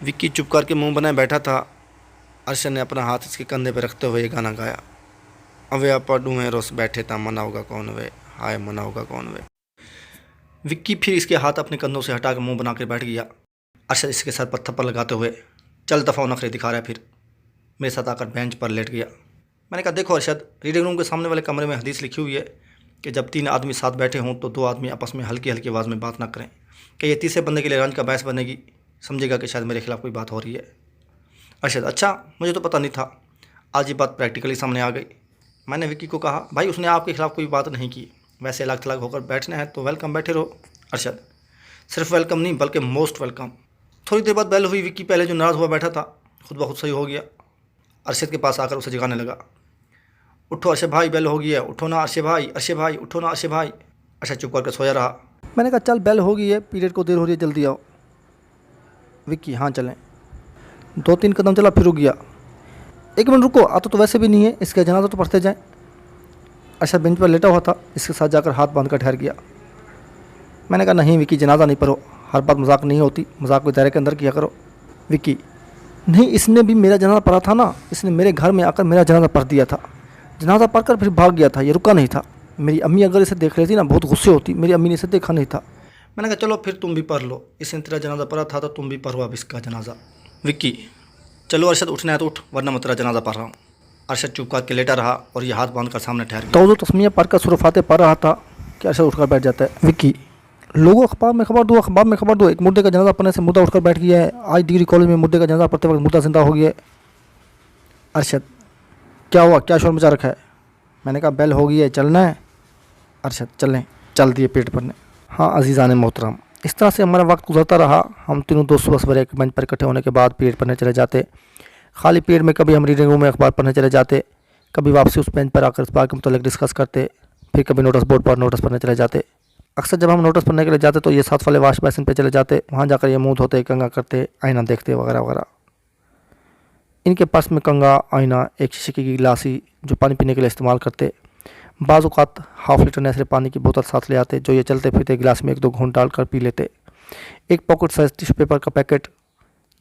विक्की चुप करके मुंह बनाए बैठा था। अरशद ने अपना हाथ इसके कंधे पर रखते हुए ये गाना गाया। अवे आप डूए रोस बैठे था मना होगा कौन वे, हाय मना होगा कौन वे। विक्की फिर इसके हाथ अपने कंधों से हटा कर मुँह बना कर बैठ गया। अरशद इसके सर पर थप्पड़ लगाते हुए चल दफ़ा नखरे दिखा रहा है, फिर मेरे साथ आकर बेंच पर लेट गया। मैंने कहा देखो अरशद, रीडिंग रूम के सामने वाले कमरे में हदीस लिखी हुई है कि जब 3 आदमी साथ बैठे हों तो 2 आदमी आपस में हल्की हल्की आवाज़ में बात ना करें, कि ये तीसरे बंदे के लिए रंज का बहस बनेगी, समझेगा कि शायद मेरे खिलाफ़ कोई बात हो रही है। अरशद अच्छा, मुझे तो पता नहीं था, आज ये बात प्रैक्टिकली सामने आ गई। मैंने विक्की को कहा भाई उसने आपके खिलाफ़ कोई बात नहीं की, वैसे अलग थलग होकर बैठना है तो वेलकम, बैठे रहो। अरशद सिर्फ वेलकम नहीं बल्कि मोस्ट वेलकम। थोड़ी देर बाद बेल हुई। विक्की पहले जो नाराज़ हुआ बैठा था खुद ब खुद सही हो गया। अरशद के पास आकर उसे जगाने लगा। उठो अरशद भाई, बेल हो गई है, उठो ना अरशद भाई, अरशद भाई उठो ना अरशद भाई। अरशद चुप करके सोया रहा। मैंने कहा चल बेल हो गई है, पीरियड को देर हो रही है, जल्दी आओ। विक्की हाँ चलें। 2-3 कदम चला फिर रुक गया। 1 मिनट रुको, आता तो वैसे भी नहीं है, इसका जनाजा तो पढ़ते जाएं। अरशद बेंच पर लेटा हुआ था, इसके साथ जाकर हाथ बांध कर ठहर गया। मैंने कहा नहीं विक्की, जनाजा नहीं पढ़ो, हर बात मजाक नहीं होती, मजाक को दायरे के अंदर किया करो। विक्की नहीं, इसने भी मेरा जनाजा पढ़ा था ना, इसने मेरे घर में आकर मेरा जनाजा पढ़ दिया था, जनाजा पढ़कर फिर भाग गया था, ये रुका नहीं था। मेरी अम्मी अगर इसे देख लेती ना बहुत गुस्से होती, मेरी अम्मी ने इसे देखा नहीं था। मैंने कहा चलो फिर तुम भी पढ़ लो, इसने तेरा जनाजा पढ़ा था तो तुम भी पढ़ो अब इसका जनाजा। विक्की चलो अरशद उठना है तो उठ, वरना मैं तेरा जनाजा पढ़ रहा हूँ। अरशद चुप करके लेटा रहा और ये हाथ बांध कर सामने ठहर गया। तो तस्मिया पढ़कर सुरफाते पढ़ रहा था कि अरशद उठकर बैठ जाता है। विक्की लोगों अखबार में खबर दो, अखबार में खबर दो, एक मुर्दे का जनाजा पढ़ने से मुर्दा उठकर बैठ गया है। आज डिग्री कॉलेज में मुर्दे का जनाजा पढ़ते वक्त मुर्दा जिंदा हो गया है। अरशद क्या हुआ, क्या शोर मचा रखा है? मैंने कहा बेल हो गई है, चलना है। अरशद चलें। चल दिए पेट भरने। हाँ अजीज़ान मोहतरम, इस तरह से हमारा वक्त गुजरता रहा। हम तीनों दोस्त सुबह सवेरे एक मंच पर इकट्ठे होने के बाद पेट पढ़ने चले जाते। खाली पेट में कभी हम रीडिंग रूम में अखबार पढ़ने चले जाते, कभी वापसी उस बेंच पर आकर इस बात के मुतालिक डिस्कस करते, फिर कभी नोटिस बोर्ड पर नोटिस पढ़ने चले जाते। अक्सर जब हम नोटिस पढ़ने के लिए जाते तो ये साथ वाले वाश बेसिन पे चले जाते, वहाँ जाकर ये मुँह धोते, कंघा करते, आईना देखते वगैरह वगैरह। इनके पास में कंघा, आईना, एक शीशे की गिलासी जो पानी पीने के लिए इस्तेमाल करते। बाज़ औक़ात ½ लीटर नैसरे पानी की बोतल साथ ले आते, जो ये चलते फिरते गिलास में 1-2 घूंट डालकर पी लेते। एक पॉकेट साइज टिश्यू पेपर का पैकेट,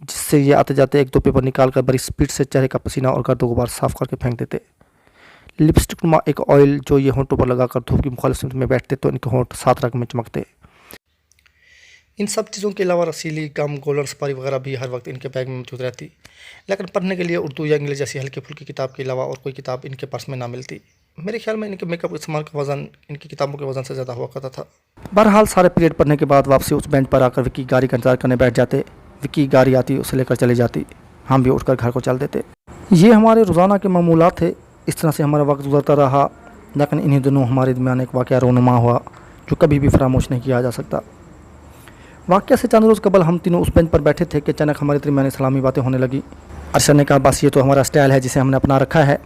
जिससे ये आते जाते 1-2 पेपर निकाल कर बड़ी स्पीड से चेहरे का पसीना और गर्द गुबार साफ़ करके फेंक देते। लिपस्टिक नुमा एक ऑयल जो ये होंठों पर लगाकर धूप की मुखालिफ में बैठते तो इनके होंठ 7 रंग में चमकते। इन सब चीज़ों के अलावा रसीली, गम, गोल्डन सुपारी वगैरह भी हर वक्त इनके बैग में मौजूद रहती, लेकिन पढ़ने के लिए उर्दू या इंग्लिश जैसी हल्की फुल्की किताब के अलावा और कोई किताब इनके पर्स में ना मिलती। मेरे ख्याल में इनके मेकअप के सामान का वज़न इनकी किताबों के वज़न से ज़्यादा हुआ करता था। बहरहाल सारे पीरियड पढ़ने के बाद वापसी उस बेंच पर आकर विक्की गाड़ी का इंतजार करने बैठ जाते। विक्की गाड़ी आती, उसे लेकर चली जाती, हम भी उठकर घर को चल देते। ये हमारे रोज़ाना के मामूलात थे। इस तरह से हमारा वक्त गुजरता रहा, लेकिन इन्हीं दिनों हमारे दरमियान एक वाक़या रोनुमा हुआ जो कभी भी फरामोश नहीं किया जा सकता। वाक़या से चंद रोज़ कबल हम तीनों उस बेंच पर बैठे थे कि अचानक हमारे दरमियान इस्लामी बातें होने लगी। अरशद ने कहा बस ये तो हमारा स्टाइल है जिसे हमने अपना रखा है,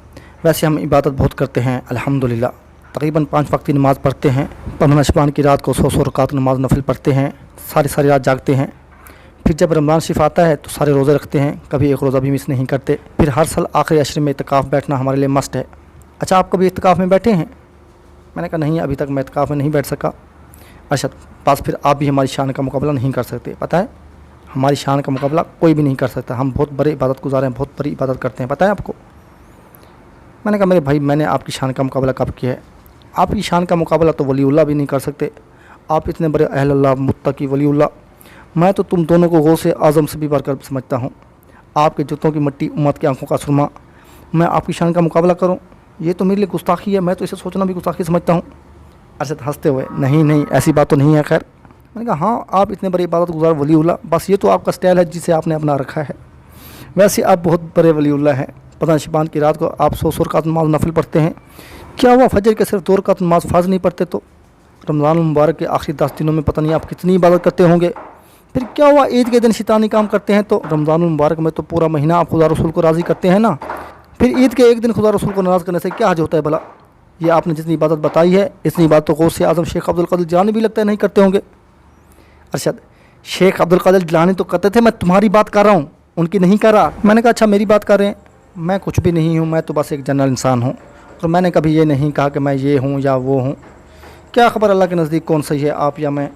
वैसे हम इबादत बहुत करते हैं अल्हम्दुलिल्लाह, तकरीबन 5 वक्त की नमाज़ पढ़ते हैं, 15 शबान की रात को 100 रकात नमाज नफिल पढ़ते हैं, सारी रात जागते हैं। फिर जब रमज़ान शरीफ आता है तो सारे रोज़े रखते हैं, कभी एक रोज़ा भी मिस नहीं करते। फिर हर साल आखिरी अशरे में इत्तिकाफ़ बैठना हमारे लिए मस्ट है। अच्छा आप कभी इत्तिकाफ़ में बैठे हैं? मैंने कहा नहीं, अभी तक मैं इत्तिकाफ़ में नहीं बैठ सका। अरशद बस फिर आप भी हमारी शान का मुकाबला नहीं कर सकते, पता है, हमारी शान का मुकाबला कोई भी नहीं कर सकता। हम बहुत बड़े इबादत गुज़ार हैं, बहुत बड़ी इबादत करते हैं, पता है आपको। मैंने कहा मेरे भाई, मैंने आपकी शान का मुकाबला कब किया है? आपकी शान का मुकाबला तो वलीउल्लाह भी नहीं कर सकते। आप इतने बड़े अहलुल्लाह, मुत्तकी, वलीउल्लाह, मैं तो तुम दोनों को गौसे आज़म से भी बढ़कर समझता हूँ। आपके जूतों की मिट्टी, उम्मत की आंखों का सुरमा, मैं आपकी शान का मुकाबला करूँ, ये तो मेरे लिए गुस्ताखी है, मैं तो इसे सोचना भी गुस्ताखी समझता हूँ। अरशद हंसते हुए नहीं नहीं ऐसी बात तो नहीं है। खैर मैंने कहा हाँ, आप इतने बड़े इबादत गुज़ार वलीउल्लाह, बस ये तो आपका स्टाइल है जिसे आपने अपना रखा है। वैसे आप बहुत बड़े वलीउल्लाह हैं। 15 शबान की रात को आप 100 रकात नमाज नफिल पढ़ते हैं। क्या हुआ फजर के सिर्फ 2 रकात नमाज फ़र्ज़ नहीं पढ़ते? तो रमज़ान मुबारक के आखिरी 10 दिनों में पता नहीं आप कितनी इबादत करते होंगे। फिर क्या हुआ ईद के दिन शैतानी काम करते हैं? तो रमज़ान मुबारक में तो पूरा महीना आप खुदा रसूल को राज़ी करते हैं ना, फिर ईद के एक दिन खुदा रसूल को नाराज़ करने से क्या हर्ज होता है भला? ये आपने जितनी इबादत बताई है इतनी बात तो गौसे आज़म शेख अब्दुल कादिर जिलानी भी लगता है नहीं करते होंगे। अरशद शेख अब्दुल कादिर जिलानी तो करते थे, मैं तुम्हारी बात कर रहा हूँ, उनकी नहीं कर रहा। मैंने कहा अच्छा मेरी बात कर रहे हैं, मैं कुछ भी नहीं हूँ, मैं तो बस एक जनरल इंसान हूँ, और मैंने कभी ये नहीं कहा कि मैं ये हूँ या वो हूँ। क्या ख़बर अल्लाह के नज़दीक कौन सही है, आप या मैं।